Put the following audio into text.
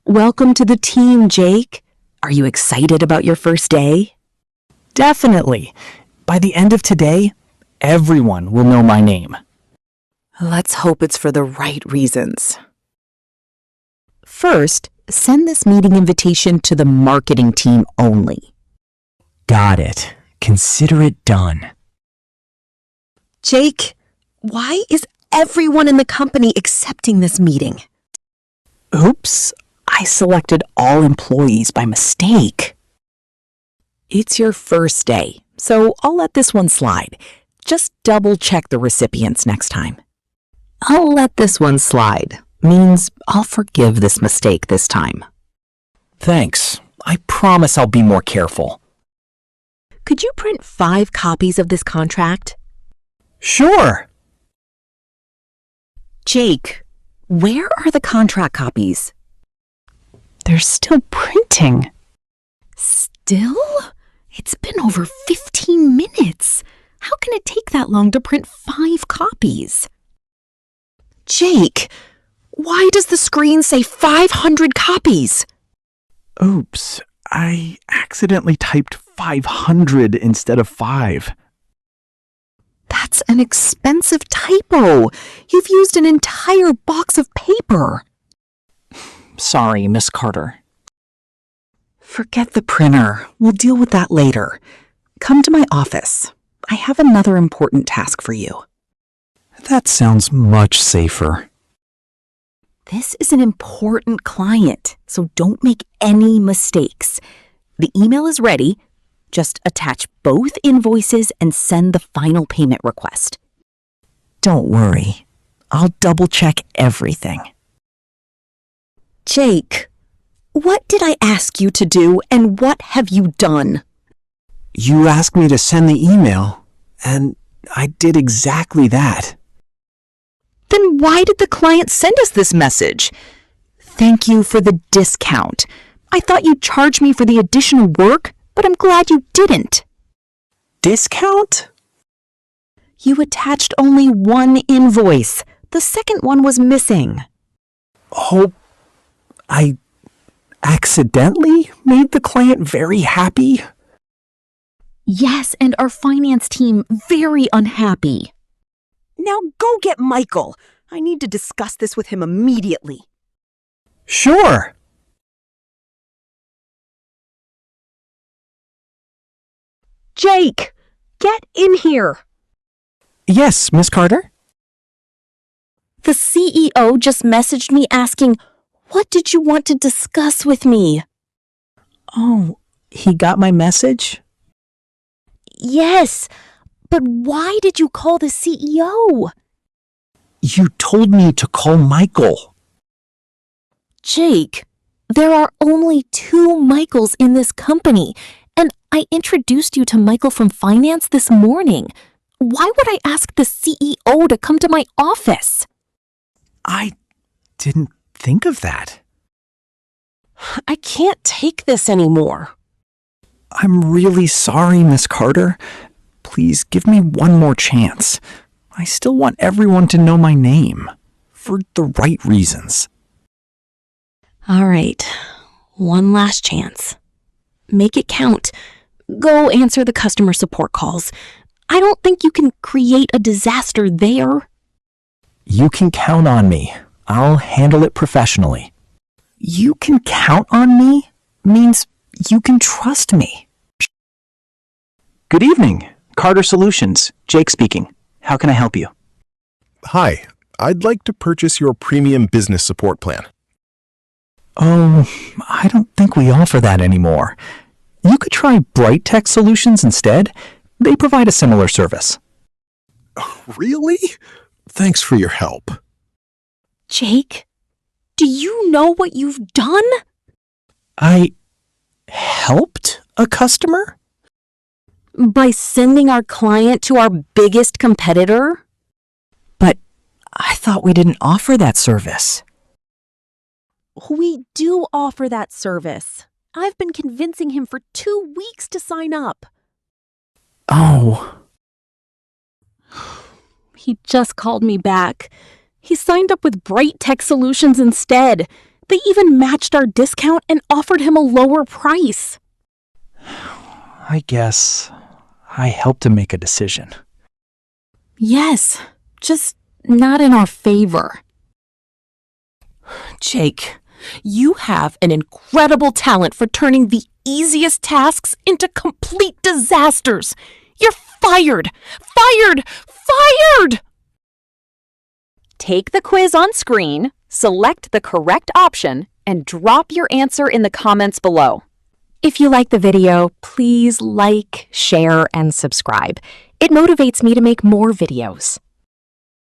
Welcome to the team, Jake. Are you excited about your first day? Definitely. By the end of today, everyone will know my name. Let's hope it's for the right reasons. First, send this meeting invitation to the marketing team only. Got it. Consider it done. Jake, why is everyone in the company accepting this meeting? Oops, I selected all employees by mistake. It's your first day, so I'll let this one slide. Just double check the recipients next time. I'll let this one slide means I'll forgive this mistake this time. Thanks. I promise I'll be more careful. Could you print 5 copies of this contract? Sure. Jake, where are the contract copies? They're still printing. Still? It's been over 15 minutes. How can it take that long to print 5 copies? Jake, why does the screen say 500 copies? Oops, I accidentally typed 500 instead of 5. That's an expensive typo. You've used an entire box of paper. Sorry, Miss Carter. Forget the printer. We'll deal with that later. Come to my office. I have another important task for you. That sounds much safer. This is an important client, so don't make any mistakes. The email is ready. Just attach both invoices and send the final payment request. Don't worry. I'll double-check everything. Jake, what did I ask you to do and what have you done? You asked me to send the email, and I did exactly that. Then why did the client send us this message? Thank you for the discount. I thought you'd charge me for the additional work, but I'm glad you didn't. Discount? You attached only one invoice. The second one was missing. Oh, I accidentally made the client very happy? Yes, and our finance team very unhappy. Now go get Michael. I need to discuss this with him immediately. Sure. Jake, get in here. Yes, Miss Carter? The CEO just messaged me asking, what did you want to discuss with me? Oh, he got my message? Yes, but why did you call the CEO? You told me to call Michael. Jake, there are only 2 Michaels in this company, and I introduced you to Michael from finance this morning. Why would I ask the CEO to come to my office? I didn't think of that. I can't take this anymore. I'm really sorry, Miss Carter. Please give me one more chance. I still want everyone to know my name, for the right reasons. All right, one last chance. Make it count. Go answer the customer support calls. I don't think you can create a disaster there. You can count on me. I'll handle it professionally. You can count on me means you can trust me. Good evening. Carter Solutions. Jake speaking. How can I help you? Hi, I'd like to purchase your premium business support plan. Oh, I don't think we offer that anymore. You could try Bright Tech Solutions instead. They provide a similar service. Really? Thanks for your help. Jake, do you know what you've done? I helped a customer? By sending our client to our biggest competitor? But I thought we didn't offer that service. We do offer that service. I've been convincing him for 2 weeks to sign up. Oh. He just called me back. He signed up with Bright Tech Solutions instead. They even matched our discount and offered him a lower price. I guess I helped him make a decision. Yes, just not in our favor. Jake, you have an incredible talent for turning the easiest tasks into complete disasters. You're fired! Fired! Fired! Take the quiz on screen, select the correct option, and drop your answer in the comments below. If you like the video, please like, share, and subscribe. It motivates me to make more videos.